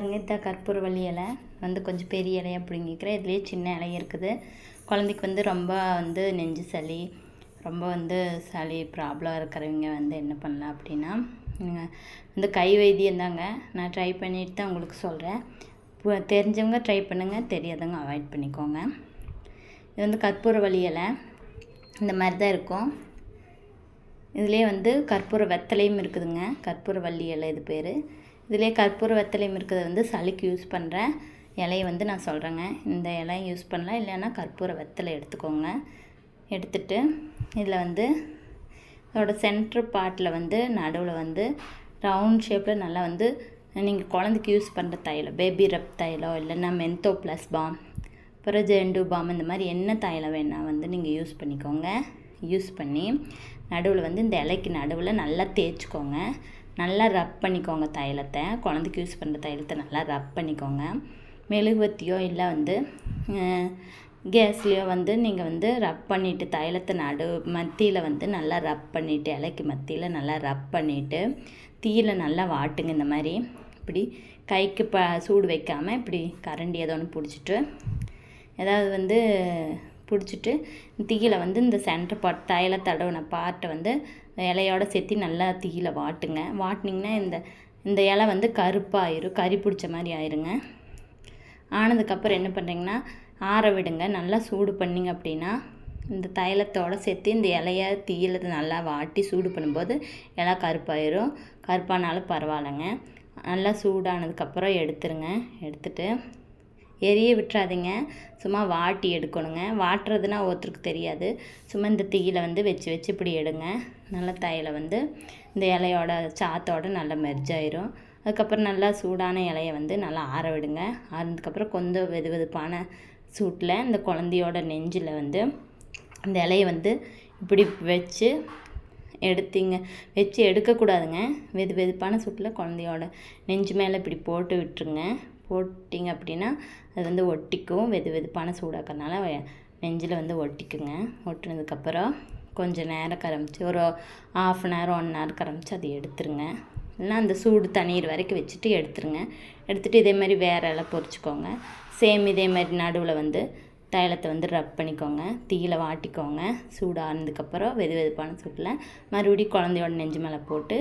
பாருங்கள், இந்த கற்பூரவள்ளி இலை வந்து கொஞ்சம் பெரிய இலையாக பிடுங்கிக்கிறேன். இதுலேயே சின்ன இலை இருக்குது. குழந்தைக்கு வந்து ரொம்ப வந்து நெஞ்சு சளி, ரொம்ப வந்து சளி ப்ராப்ளம் இருக்கிறவங்க வந்து என்ன பண்ணலாம் அப்படின்னா, வந்து கை வைத்தியம் தாங்க. நான் ட்ரை பண்ணிட்டு தான் உங்களுக்கு சொல்கிறேன். தெரிஞ்சவங்க ட்ரை பண்ணுங்கள், தெரியாதவங்க அவாய்ட் பண்ணிக்கோங்க. இது வந்து கற்பூரவள்ளி இலை இந்த மாதிரி தான் இருக்கும். இதிலே வந்து கற்பூர வெத்தலையும் இருக்குதுங்க. கற்பூரவள்ளி இலை இது பேர். இதிலே கற்பூர வெத்தலையும் இருக்கிறது வந்து சளிக்கு யூஸ் பண்ணுற இலையை வந்து நான் சொல்கிறேங்க. இந்த இலையை யூஸ் பண்ணலாம், இல்லைன்னா கற்பூர வெத்தலை எடுத்துக்கோங்க. எடுத்துட்டு இதில் வந்து இதோட சென்ட்ரு பார்ட்டில் வந்து நடுவில் வந்து ரவுண்ட் ஷேப்பில் நல்லா வந்து நீங்கள் குழந்தைக்கு யூஸ் பண்ணுற தைலம், பேபி ரப் தைலம், இல்லைன்னா மென்தோ ப்ளஸ் பாம், அப்புறம் ஜெண்டு பாம், இந்த மாதிரி என்ன தைலம் வேணால் வந்து நீங்கள் யூஸ் பண்ணிக்கோங்க. யூஸ் பண்ணி நடுவில் வந்து இந்த இலைக்கு நடுவில் நல்லா தேய்ச்சிக்கோங்க. நல்லா ரப் பண்ணிக்கோங்க தைலத்தை. குழந்தைக்கு யூஸ் பண்ணுற தைலத்தை நல்லா ரப் பண்ணிக்கோங்க. மெழுகுவத்தியோ இல்லை வந்து கேஸ்லேயோ வந்து நீங்கள் வந்து ரப் பண்ணிவிட்டு தைலத்தை மத்தியில் வந்து நல்லா ரப் பண்ணிவிட்டு, இலைக்கு மத்தியில் நல்லா ரப் பண்ணிவிட்டு தீயில் நல்லா வாட்டுங்க. இந்த மாதிரி இப்படி கைக்கு சூடு வைக்காமல் இப்படி கரண்டி ஏதோ ஒன்று பிடிச்சிட்டு, ஏதாவது வந்து பிடிச்சிட்டு தீயில் வந்து இந்த சென்டர் பார்ட் தைல தடவின பார்ட்டை வந்து இலையோட சேர்த்து நல்லா தீயில் வாட்டுங்க. வாட்டினீங்கன்னா இந்த இலை வந்து கருப்பாயிரும், கறி பிடிச்ச மாதிரி ஆயிருங்க. ஆனதுக்கப்புறம் என்ன பண்ணுறீங்கன்னா, ஆற விடுங்க. நல்லா சூடு பண்ணிங்க அப்படின்னா இந்த தைலத்தோடு சேர்த்து இந்த இலையை தீயில் நல்லா வாட்டி சூடு பண்ணும்போது இலை கருப்பாயிரும். கருப்பானாலும் பரவாயில்லைங்க. நல்லா சூடானதுக்கப்புறம் எடுத்துருங்க. எடுத்துட்டு எரிய விட்டுறாதீங்க, சும்மா வாட்டி எடுக்கணுங்க. வாட்டுறதுனா ஒருத்தருக்கு தெரியாது. சும்மா இந்த தீயில் வந்து வச்சு இப்படி எடுங்க. நல்லா தைல வந்து இந்த இலையோட சாத்தோடு நல்லா மெர்ஜ் ஆயிரும். அதுக்கப்புறம் நல்லா சூடான இலையை வந்து நல்லா ஆற விடுங்க. ஆறுனதுக்கப்புறம் கொஞ்சம் வெதுவெதுப்பான சூட்டில் இந்த குழந்தையோட நெஞ்சில் வந்து இந்த இலையை வந்து இப்படி வச்சு எடுக்கக்கூடாதுங்க. வெதுவெதுப்பான சூட்டில் குழந்தையோட நெஞ்சு மேலே இப்படி போட்டு விட்டுருங்க. போட்டிங்க அப்படின்னா அது வந்து ஒட்டிக்கும். வெதுவெதுப்பான சூடாக்கறனால நெஞ்சில் வந்து ஒட்டிக்குங்க. ஒட்டினதுக்கப்புறம் கொஞ்சம் நேரம் கரமிச்சு ஒரு 1/2 hour 1 hour கரமிச்சு அதை எடுத்துருங்க. இல்லைனா அந்த சூடு தண்ணீர் வரைக்கும் வச்சுட்டு எடுத்துருங்க. எடுத்துகிட்டு இதே மாதிரி வேறு இலை பொரிச்சிக்கோங்க. சேம் இதே மாதிரி நடுவில் வந்து தைலத்தை வந்து ரப் பண்ணிக்கோங்க. தீயில் வாட்டிக்கோங்க. சூடு ஆனதுக்கப்புறம் வெதுவெதுப்பான சூட்டில் மறுபடியும் குழந்தையோட நெஞ்சு மேலே போட்டு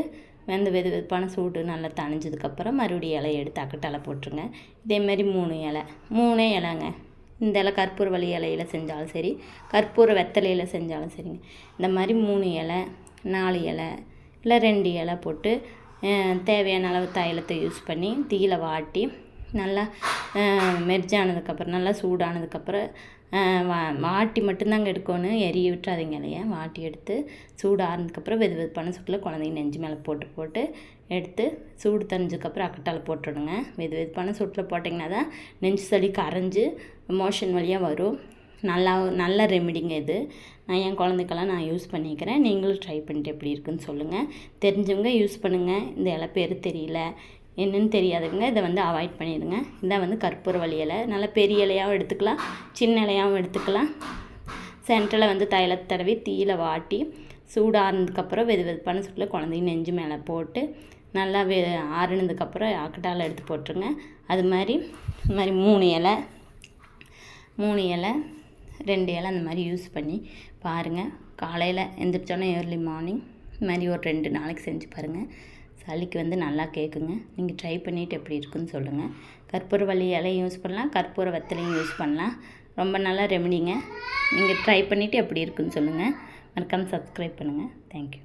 வெந்து வெதுவெதுப்பான சூடு நல்லா தணிஞ்சதுக்கப்புறம் மறுபடியும் இலையை எடுத்து அக்கட்டால் போட்டுருங்க. இதேமாரி 3 இலைங்க. இந்த இலை கற்பூரவள்ளி இலையில் செஞ்சாலும் சரி, கற்பூர வெத்தலையில் செஞ்சாலும் சரிங்க. இந்த மாதிரி 3 இலை, 4 இலை, இல்லை 2 இலை போட்டு தேவையான அளவு தைலத்தை யூஸ் பண்ணி தீயில் வாட்டி நல்லா மெர்ஜானதுக்கப்புறம் நல்லா சூடானதுக்கப்புறம் வாட்டி மட்டும்தாங்க எடுக்கணும். எரிய விட்டுறாதீங்க இலையை. வாட்டி எடுத்து சூடு ஆறுனதுக்கப்புறம் வெதுவெதுப்பான சூட்டில் குழந்தைங்க நெஞ்சு மேலே போட்டு எடுத்து சூடு தணிஞ்சதுக்கப்புறம் அக்கட்டால் போட்டுவிடுங்க. வெதுவெதுப்பான சூட்டில் போட்டிங்கன்னா தான் நெஞ்சு சளி கரைஞ்சி மோஷன் வழியாக வரும். நல்ல ரெமிடிங்க இது. நான் என் குழந்தைக்கெல்லாம் நான் யூஸ் பண்ணிக்கிறேன். நீங்களும் ட்ரை பண்ணிட்டு எப்படி இருக்குன்னு சொல்லுங்கள். தெரிஞ்சவங்க யூஸ் பண்ணுங்கள். இந்த இலை பேர் தெரியல, என்னென்னு தெரியாதுங்க, இதை வந்து அவாய்ட் பண்ணிடுங்க. இதான் வந்து கற்பூரவள்ளி இலை. நல்லா பெரிய இலையாகவும் எடுத்துக்கலாம், சின்ன இலையாகவும் எடுத்துக்கலாம். சென்டரில் வந்து தைலத்தை தடவி தீயில் வாட்டி சூடாறுனதுக்கப்புறம் வெதுவெதுப்பான சூட்டில் குழந்தைங்க நெஞ்சு மேலே போட்டு நல்லா ஆறுனதுக்கப்புறம் அக்கட்டால் எடுத்து போட்டுருங்க. அது மாதிரி 3 இலை 2 இலை அந்த மாதிரி யூஸ் பண்ணி பாருங்கள். காலையில் எந்திரிச்சோன்னே ஏர்லி மார்னிங் இந்த மாதிரி ஒரு 2 நாளைக்கு செஞ்சு பாருங்கள். சளிக்கு வந்து நல்லா கேட்குங்க. நீங்கள் ட்ரை பண்ணிவிட்டு எப்படி இருக்குன்னு சொல்லுங்கள். கற்பூரவள்ளி இலையும் யூஸ் பண்ணலாம், கற்பூர வெத்தலையும் யூஸ் பண்ணலாம். ரொம்ப நல்லா ரெமெடிங்க. நீங்கள் ட்ரை பண்ணிவிட்டு எப்படி இருக்குன்னு சொல்லுங்கள். மறக்காமல் சப்ஸ்கிரைப் பண்ணுங்கள். தேங்க்யூ.